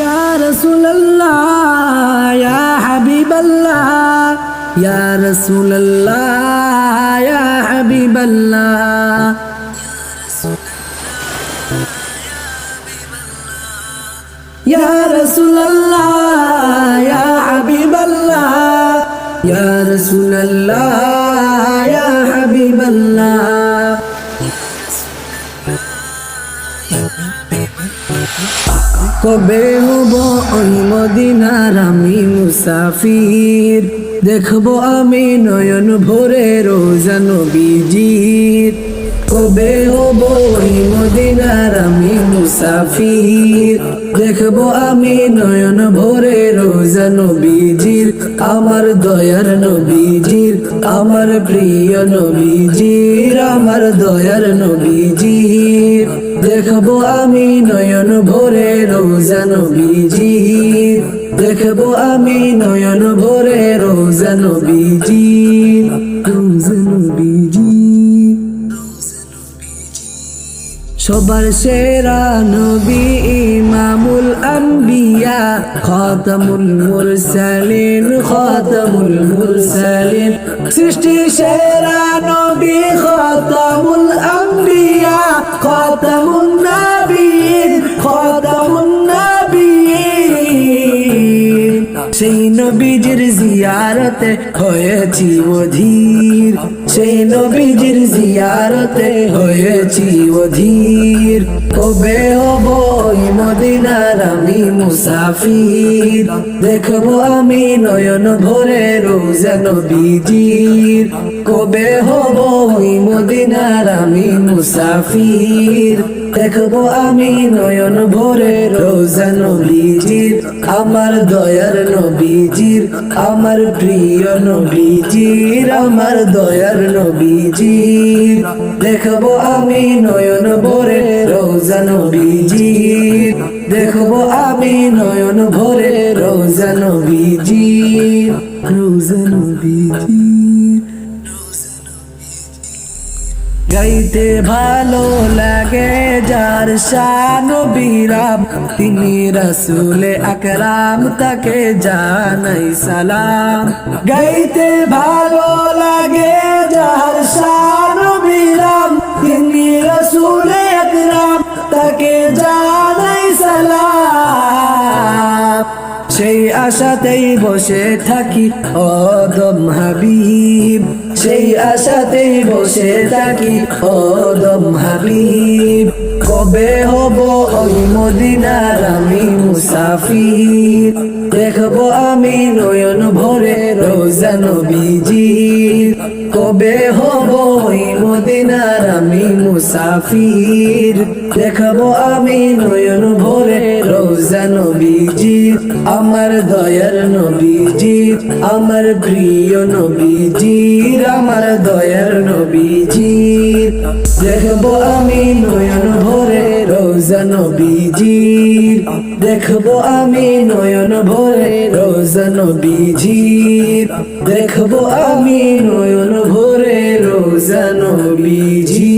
ইয়া রাসূলুল্লাহ ইয়া হাবিবাল্লাহ ইয়া রাসূলুল্লাহ ইয়া হাবিবাল্লাহ ইয়া রাসূলুল্লাহ ইয়া হাবিবাল্লাহ ইয়া রাসূলুল্লাহ ইয়া হাবিবাল্লাহ কবে হব ওই মদিনার আমি মুসাফির দেখবো আমি নয়ন ভরে রোজা নবীজির কবে হব ওই মদিনার আমি মুসাফির দেখবো আমি নয়ন ভরে রোজা নবীজির আমার দয়ার নবীজির আমার প্রিয় নবীজির আমার দয়ার নবীজির দেখবো আমি নয়ন ভরে রোজা নবীজির দেখবো আমি নয়ন ভরে রোজা নবীজির রোজা নবীজির সবার সেরা নবী ইমামুল আম্বিয়া খাতামুল মুরসালিন খাতামুল মুরসালিন সৃষ্টি সেরা নবী খাতামুল আম্বিয়া খাতামুন নবীন খাতামুন নবীন সেই নবীজির জিয়ারতে হয়েছি অধীর সেই নবীজির জিয়ারতে হয়েছি অধীর কবে হব ওই মদিনার আমি মুসাফির দেখবো আমি নয়ন ভরে রোজা নবীজির কবে হব ওই মদিনার আমি মুসাফির দেখবো আমি নয়ন ভরে রোজা নবীজির আমার দয়ার নবীজির আমার প্রিয় নবীজির আমার দয়ার নবীজির দেখবো আমি নয়ন ভরে রোজা নবীজির দেখবো আমি নয়ন ভরে রোজা নবীজির রোজা নবীজির গাইতে ভালো লাগে যার শান বিরাম তিনি রাসূলে আকরাম তাকে জানাই সালাম গাইতে ভালো লাগে যার শান বিরাম তিনি রাসূলে আকরাম তাকে জানাই সালাম সেই আশাতেই বসে থাকি অদম হাবিব সেই আশাতেই বসে থাকি অদম হাবিব কবে হব ওই মদিনার আমি মুসাফির দেখবো আমি নয়ন ভরে রোজা নবীজির কবে হব ওই মদিনার আমি মুসাফির দেখবো আমি নয়ন ভরে রোজা নবীজির আমার দয়ার নবীজির আমার প্রিয় নবীজির আমার দয়ার নবীজির দেখবো আমি নয়ন ভরে রোজা নবীজির দেখবো আমি নয়ন ভরে রোজা নবীজির দেখবো আমি নয়ন ভরে রোজা নবীজির